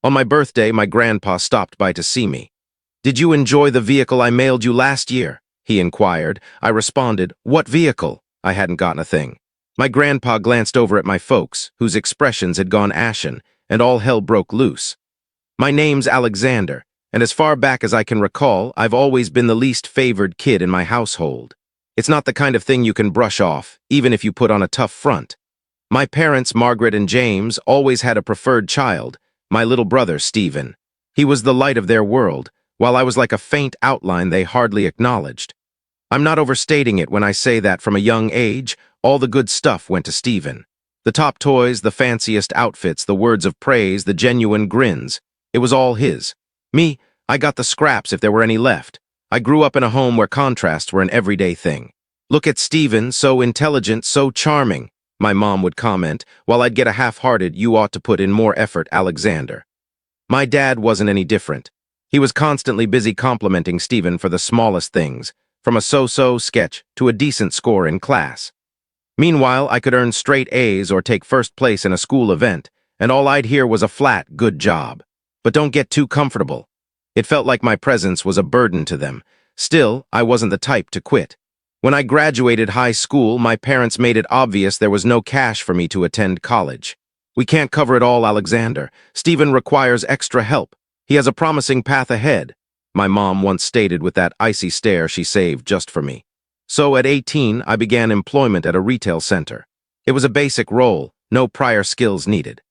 On my birthday, my grandpa stopped by to see me. "Did you enjoy the vehicle I mailed you last year?" he inquired. I responded, "What vehicle?" I hadn't gotten a thing. My grandpa glanced over at my folks, whose expressions had gone ashen, and all hell broke loose. "My name's Alexander, and as far back as I can recall, I've always been the least favored kid in my household. It's not the kind of thing you can brush off, even if you put on a tough front. My parents, Margaret and James, always had a preferred child, my little brother, Stephen. He was the light of their world, while I was like a faint outline they hardly acknowledged. I'm not overstating it when I say that from a young age, all the good stuff went to Stephen. The top toys, the fanciest outfits, the words of praise, the genuine grins. It was all his. Me, I got the scraps if there were any left. I grew up in a home where contrasts were an everyday thing. "Look at Stephen, so intelligent, so charming," my mom would comment, while I'd get a half-hearted, "You ought to put in more effort, Alexander." My dad wasn't any different. He was constantly busy complimenting Stephen for the smallest things, from a so-so sketch to a decent score in class. Meanwhile, I could earn straight A's or take first place in a school event, and all I'd hear was a flat, "Good job." But don't get too comfortable. It felt like my presence was a burden to them. Still, I wasn't the type to quit. When I graduated high school, my parents made it obvious there was no cash for me to attend college. "We can't cover it all, Alexander. Stephen requires extra help. He has a promising path ahead," my mom once stated with that icy stare she saved just for me. So at 18, I began employment at a retail center. It was a basic role, no prior skills needed.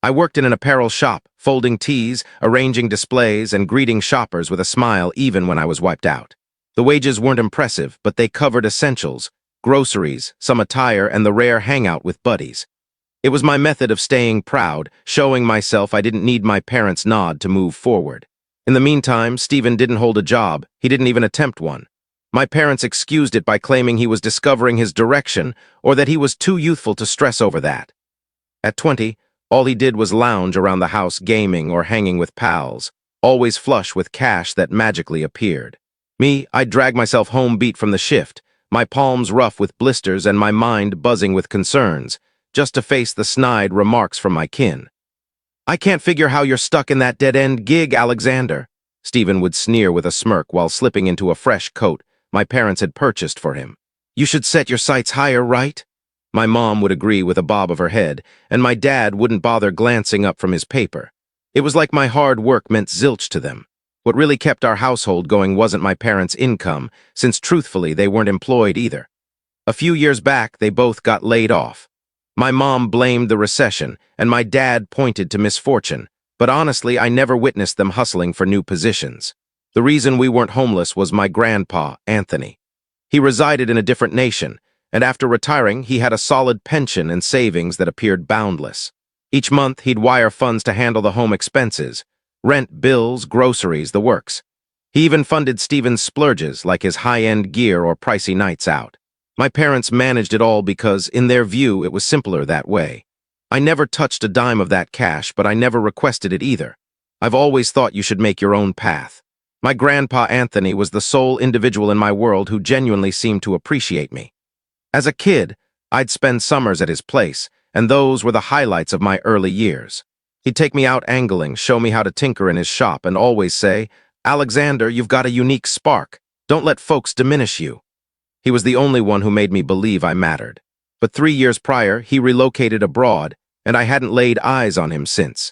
I worked in an apparel shop, folding tees, arranging displays, and greeting shoppers with a smile even when I was wiped out. The wages weren't impressive, but they covered essentials, groceries, some attire, and the rare hangout with buddies. It was my method of staying proud, showing myself I didn't need my parents' nod to move forward. In the meantime, Stephen didn't hold a job. He didn't even attempt one. My parents excused it by claiming he was discovering his direction or that he was too youthful to stress over that. At 20, all he did was lounge around the house gaming or hanging with pals, always flush with cash that magically appeared. Me, I'd drag myself home beat from the shift, my palms rough with blisters and my mind buzzing with concerns, just to face the snide remarks from my kin. "I can't figure how you're stuck in that dead-end gig, Alexander," Stephen would sneer with a smirk while slipping into a fresh coat my parents had purchased for him. "You should set your sights higher, right?" My mom would agree with a bob of her head, and my dad wouldn't bother glancing up from his paper. It was like my hard work meant zilch to them. What really kept our household going wasn't my parents' income, since truthfully they weren't employed either. A few years back, they both got laid off. My mom blamed the recession, and my dad pointed to misfortune, but honestly, I never witnessed them hustling for new positions. The reason we weren't homeless was my grandpa, Anthony. He resided in a different nation, and after retiring, he had a solid pension and savings that appeared boundless. Each month, he'd wire funds to handle the home expenses, rent, bills, groceries, the works. He even funded Stephen's splurges, like his high-end gear or pricey nights out. My parents managed it all because, in their view, it was simpler that way. I never touched a dime of that cash, but I never requested it either. I've always thought you should make your own path. My grandpa Anthony was the sole individual in my world who genuinely seemed to appreciate me. As a kid, I'd spend summers at his place, and those were the highlights of my early years. He'd take me out angling, show me how to tinker in his shop, and always say, "Alexander, you've got a unique spark. Don't let folks diminish you." He was the only one who made me believe I mattered. But 3 years prior, he relocated abroad, and I hadn't laid eyes on him since.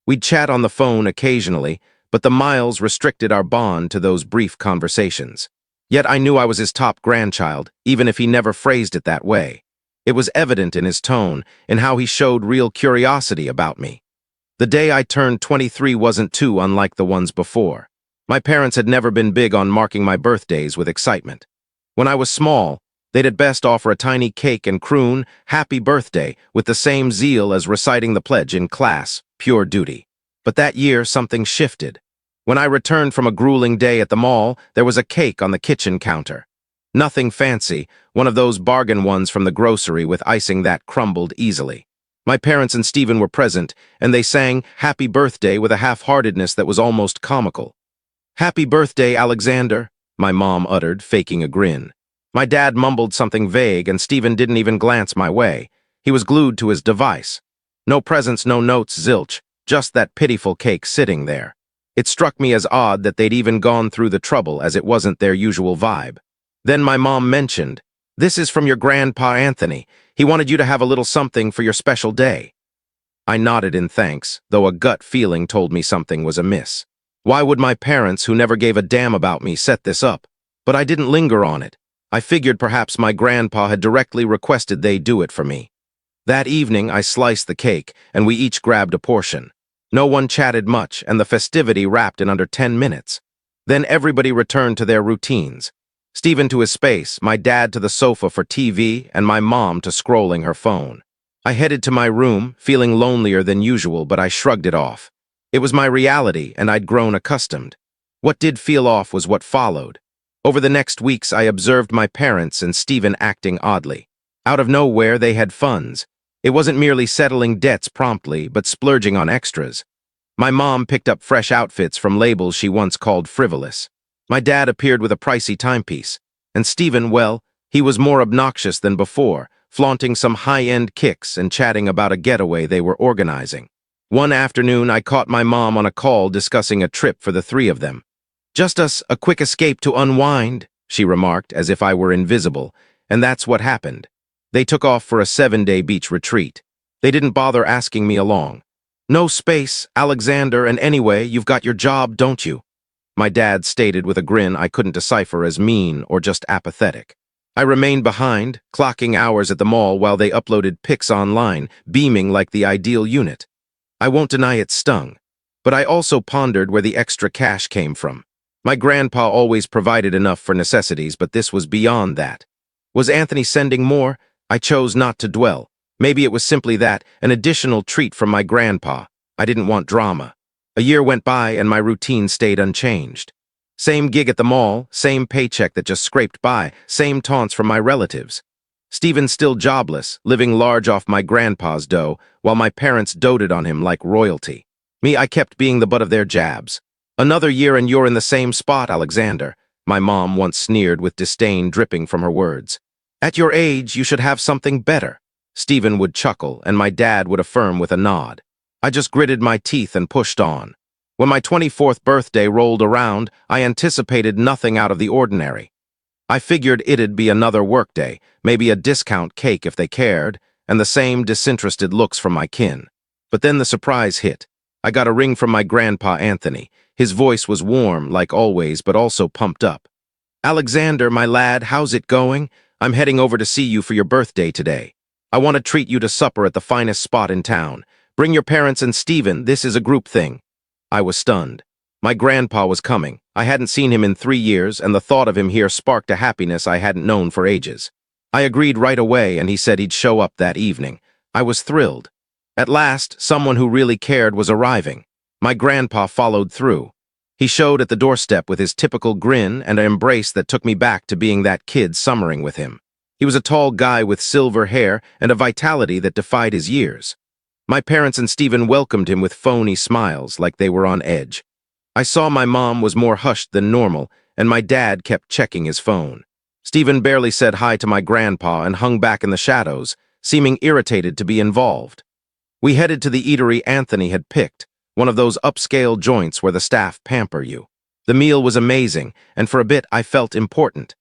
We'd chat on the phone occasionally, but the miles restricted our bond to those brief conversations. Yet I knew I was his top grandchild, even if he never phrased it that way. It was evident in his tone, in how he showed real curiosity about me. The day I turned 23 wasn't too unlike the ones before. My parents had never been big on marking my birthdays with excitement. When I was small, they'd at best offer a tiny cake and croon, "Happy birthday," with the same zeal as reciting the pledge in class, pure duty. But that year, something shifted. When I returned from a grueling day at the mall, there was a cake on the kitchen counter. Nothing fancy, one of those bargain ones from the grocery with icing that crumbled easily. My parents and Stephen were present, and they sang "Happy Birthday" with a half-heartedness that was almost comical. "Happy birthday, Alexander," my mom uttered, faking a grin. My dad mumbled something vague, and Stephen didn't even glance my way. He was glued to his device. No presents, no notes, zilch. just that pitiful cake sitting there. It struck me as odd that they'd even gone through the trouble, as it wasn't their usual vibe. Then my mom mentioned, "This is from your grandpa Anthony. He wanted you to have a little something for your special day." I nodded in thanks, though a gut feeling told me something was amiss. Why would my parents, who never gave a damn about me, set this up? But I didn't linger on it. I figured perhaps my grandpa had directly requested they do it for me. That evening, I sliced the cake, and we each grabbed a portion. No one chatted much, and the festivity wrapped in under 10 minutes. Then everybody returned to their routines. Stephen to his space, my dad to the sofa for TV, and my mom to scrolling her phone. I headed to my room, feeling lonelier than usual, but I shrugged it off. It was my reality, and I'd grown accustomed. What did feel off was what followed. Over the next weeks, I observed my parents and Stephen acting oddly. Out of nowhere, they had funds. It wasn't merely settling debts promptly, but splurging on extras. My mom picked up fresh outfits from labels she once called frivolous. My dad appeared with a pricey timepiece. And Stephen, well, he was more obnoxious than before, flaunting some high-end kicks and chatting about a getaway they were organizing. One afternoon, I caught my mom on a call discussing a trip for the three of them. "Just us, a quick escape to unwind," she remarked, as if I were invisible, and that's what happened. They took off for a 7-day beach retreat. They didn't bother asking me along. "No space, Alexander, and anyway, you've got your job, don't you?" My dad stated with a grin I couldn't decipher as mean or just apathetic. I remained behind, clocking hours at the mall while they uploaded pics online, beaming like the ideal unit. I won't deny it stung, but I also pondered where the extra cash came from. My grandpa always provided enough for necessities, but this was beyond that. Was Anthony sending more? I chose not to dwell. Maybe it was simply that, an additional treat from my grandpa. I didn't want drama. A year went by and my routine stayed unchanged. Same gig at the mall, same paycheck that just scraped by, same taunts from my relatives. Stephen still jobless, living large off my grandpa's dough, while my parents doted on him like royalty. Me, I kept being the butt of their jabs. "Another year and you're in the same spot, Alexander," my mom once sneered with disdain dripping from her words. "At your age, you should have something better." Stephen would chuckle, and my dad would affirm with a nod. I just gritted my teeth and pushed on. When my 24th birthday rolled around, I anticipated nothing out of the ordinary. I figured it'd be another workday, maybe a discount cake if they cared, and the same disinterested looks from my kin. But then the surprise hit. I got a ring from my grandpa Anthony. His voice was warm, like always, but also pumped up. "Alexander, my lad, how's it going? I'm heading over to see you for your birthday today. I want to treat you to supper at the finest spot in town. Bring your parents and Stephen, this is a group thing." I was stunned. My grandpa was coming. I hadn't seen him in 3 years, and the thought of him here sparked a happiness I hadn't known for ages. I agreed right away, and he said he'd show up that evening. I was thrilled. At last, someone who really cared was arriving. My grandpa followed through. He showed at the doorstep with his typical grin and an embrace that took me back to being that kid summering with him. He was a tall guy with silver hair and a vitality that defied his years. My parents and Stephen welcomed him with phony smiles like they were on edge. I saw my mom was more hushed than normal, and my dad kept checking his phone. Stephen barely said hi to my grandpa and hung back in the shadows, seeming irritated to be involved. We headed to the eatery Anthony had picked, one of those upscale joints where the staff pamper you. The meal was amazing, and for a bit I felt important.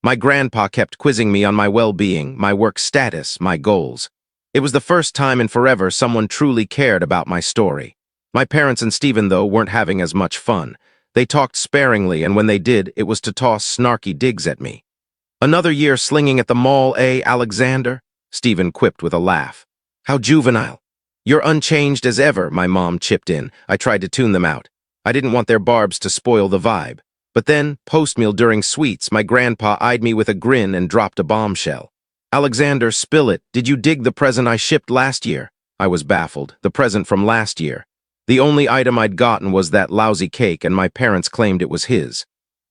My grandpa kept quizzing me on my well-being, my work status, my goals. It was the first time in forever someone truly cared about my story. My parents and Stephen, though, weren't having as much fun. They talked sparingly, and when they did, it was to toss snarky digs at me. "Another year slinging at the mall, eh, Alexander?" Stephen quipped with a laugh. "How juvenile." "You're unchanged as ever," my mom chipped in. I tried to tune them out. I didn't want their barbs to spoil the vibe. But then, post-meal during sweets, my grandpa eyed me with a grin and dropped a bombshell. "Alexander, spill it. Did you dig the present I shipped last year?" I was baffled. The present from last year. The only item I'd gotten was that lousy cake, and my parents claimed it was his.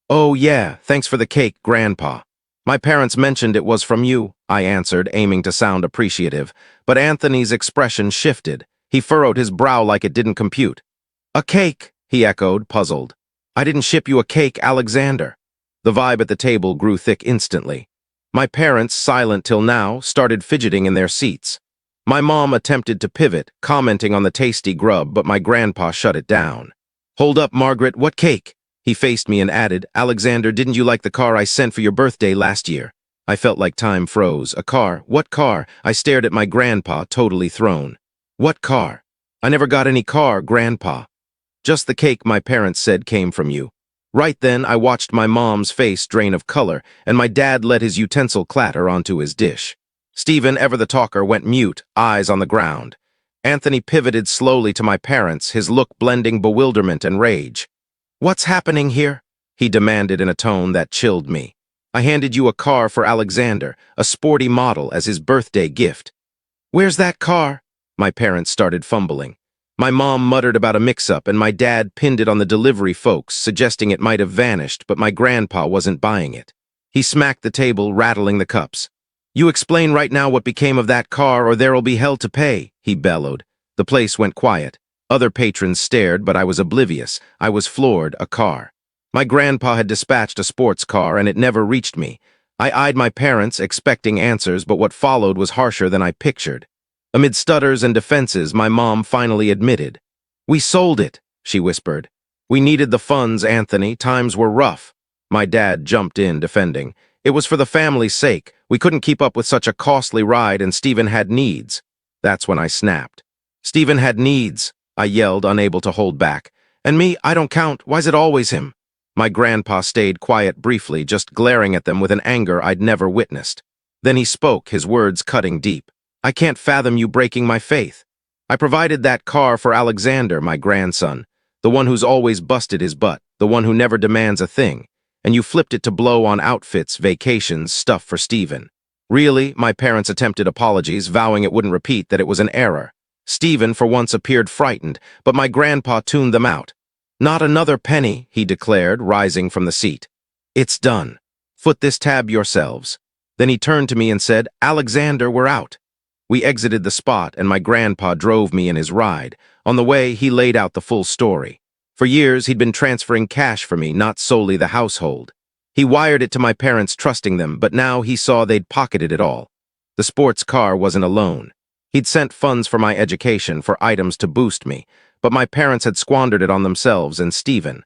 "Oh, yeah, thanks for the cake, Grandpa." "My parents mentioned it was from you," I answered, aiming to sound appreciative. But Anthony's expression shifted. He furrowed his brow like it didn't compute. "A cake," he echoed, puzzled. "I didn't ship you a cake, Alexander." The vibe at the table grew thick instantly. My parents, silent till now, started fidgeting in their seats. My mom attempted to pivot, commenting on the tasty grub, but my grandpa shut it down. Hold up, Margaret, what cake? He faced me and added, Alexander, didn't you like the car I sent for your birthday last year? I felt like time froze. A car? What car? I stared at my grandpa, totally thrown. What car? I never got any car, Grandpa. Just the cake my parents said came from you. Right then, I watched my mom's face drain of color, and my dad let his utensil clatter onto his dish. Stephen, ever the talker, went mute, eyes on the ground. Anthony pivoted slowly to my parents, his look blending bewilderment and rage. What's happening here? He demanded in a tone that chilled me. I handed you a car for Alexander, a sporty model, as his birthday gift. Where's that car? My parents started fumbling. My mom muttered about a mix-up, and my dad pinned it on the delivery folks, suggesting it might have vanished, but my grandpa wasn't buying it. He smacked the table, rattling the cups. You explain right now what became of that car, or there'll be hell to pay, he bellowed. The place went quiet. Other patrons stared, but I was oblivious. I was floored. A car. My grandpa had dispatched a sports car, and it never reached me. I eyed my parents, expecting answers, but what followed was harsher than I pictured. Amid stutters and defenses, my mom finally admitted. We sold it, she whispered. We needed the funds, Anthony. Times were rough. My dad jumped in, defending. It was for the family's sake. We couldn't keep up with such a costly ride, and Stephen had needs. That's when I snapped. Stephen had needs, I yelled, unable to hold back. And me, I don't count. Why's it always him? My grandpa stayed quiet briefly, just glaring at them with an anger I'd never witnessed. Then he spoke, his words cutting deep. I can't fathom you breaking my faith. I provided that car for Alexander, my grandson, the one who's always busted his butt, the one who never demands a thing, and you flipped it to blow on outfits, vacations, stuff for Stephen. Really, my parents attempted apologies, vowing it wouldn't repeat, that it was an error. Stephen, for once, appeared frightened, but my grandpa tuned them out. Not another penny, he declared, rising from the seat. It's done. Foot this tab yourselves. Then he turned to me and said, Alexander, we're out. We exited the spot, and my grandpa drove me in his ride. On the way, he laid out the full story. For years, he'd been transferring cash for me, not solely the household. He wired it to my parents, trusting them, but now he saw they'd pocketed it all. The sports car wasn't a loan. He'd sent funds for my education, for items to boost me, but my parents had squandered it on themselves and Stephen.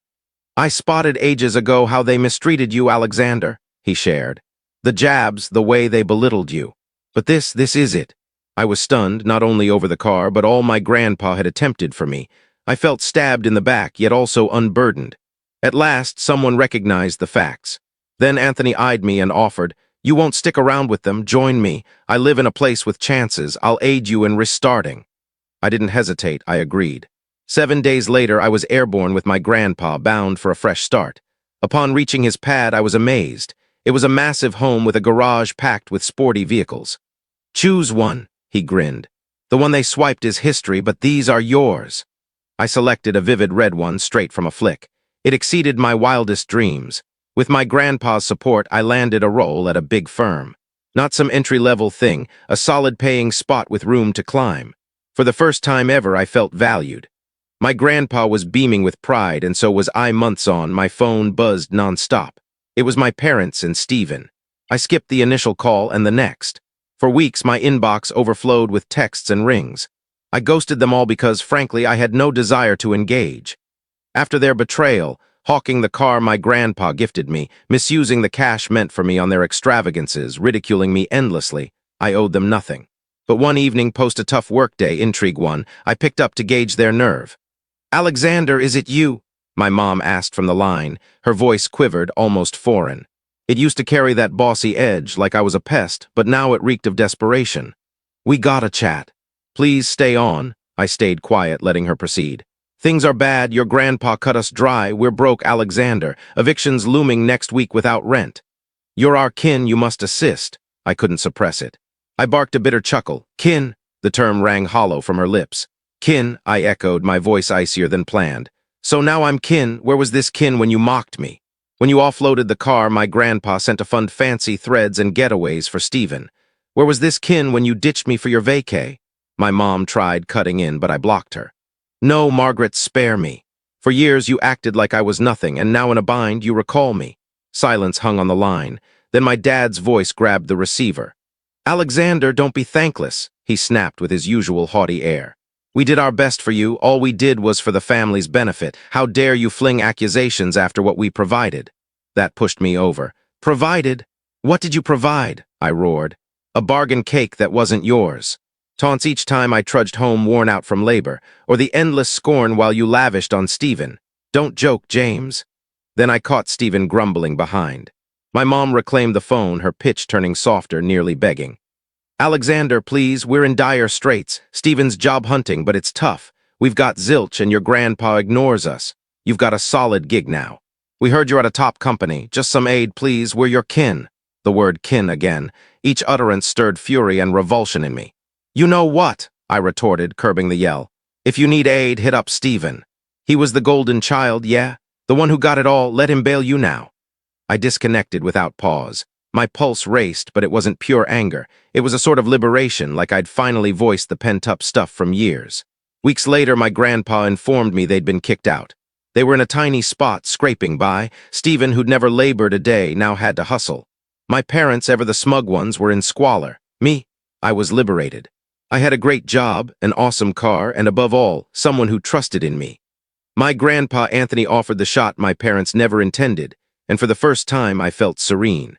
I spotted ages ago how they mistreated you, Alexander, he shared. The jabs, the way they belittled you. But this is it. I was stunned, not only over the car, but all my grandpa had attempted for me. I felt stabbed in the back, yet also unburdened. At last, someone recognized the facts. Then Anthony eyed me and offered, You won't stick around with them, join me. I live in a place with chances. I'll aid you in restarting. I didn't hesitate, I agreed. 7 days later, I was airborne with my grandpa, bound for a fresh start. Upon reaching his pad, I was amazed. It was a massive home with a garage packed with sporty vehicles. Choose one, he grinned. The one they swiped is history, but these are yours. I selected a vivid red one straight from a flick. It exceeded my wildest dreams. With my grandpa's support, I landed a role at a big firm. Not some entry-level thing, a solid paying spot with room to climb. For the first time ever, I felt valued. My grandpa was beaming with pride, and so was I. Months on, my phone buzzed nonstop. It was my parents and Stephen. I skipped the initial call and the next. For weeks, my inbox overflowed with texts and rings. I ghosted them all because, frankly, I had no desire to engage. After their betrayal, hawking the car my grandpa gifted me, misusing the cash meant for me on their extravagances, ridiculing me endlessly, I owed them nothing. But one evening, post a tough workday, intrigue one, I picked up to gauge their nerve. Alexander, is it you? My mom asked from the line. Her voice quivered, almost foreign. It used to carry that bossy edge, like I was a pest, but now it reeked of desperation. We gotta chat. Please stay on. I stayed quiet, letting her proceed. Things are bad. Your grandpa cut us dry. We're broke, Alexander. Evictions looming next week without rent. You're our kin. You must assist. I couldn't suppress it. I barked a bitter chuckle. Kin. The term rang hollow from her lips. Kin, I echoed, my voice icier than planned. So now I'm kin. Where was this kin when you mocked me? When you offloaded the car, my grandpa sent to fund fancy threads and getaways for Stephen. Where was this kin when you ditched me for your vacay? My mom tried cutting in, but I blocked her. No, Margaret, spare me. For years you acted like I was nothing, and now in a bind you recall me. Silence hung on the line. Then my dad's voice grabbed the receiver. Alexander, don't be thankless, he snapped with his usual haughty air. We did our best for you. All we did was for the family's benefit. How dare you fling accusations after what we provided? That pushed me over. Provided? What did you provide? I roared. A bargain cake that wasn't yours. Taunts each time I trudged home worn out from labor, or the endless scorn while you lavished on Stephen. Don't joke, James. Then I caught Stephen grumbling behind. My mom reclaimed the phone, her pitch turning softer, nearly begging. Alexander, please, we're in dire straits. Stephen's job hunting, but it's tough. We've got zilch and your grandpa ignores us. You've got a solid gig now. We heard you're at a top company. Just some aid, please. We're your kin. The word kin again. Each utterance stirred fury and revulsion in me. You know what? I retorted, curbing the yell. If you need aid, hit up Stephen. He was the golden child, yeah? The one who got it all. Let him bail you now. I disconnected without pause. My pulse raced, but it wasn't pure anger. It was a sort of liberation, like I'd finally voiced the pent-up stuff from years. Weeks later, my grandpa informed me they'd been kicked out. They were in a tiny spot, scraping by. Stephen, who'd never labored a day, now had to hustle. My parents, ever the smug ones, were in squalor. Me, I was liberated. I had a great job, an awesome car, and above all, someone who trusted in me. My grandpa Anthony offered the shot my parents never intended, and for the first time I felt serene.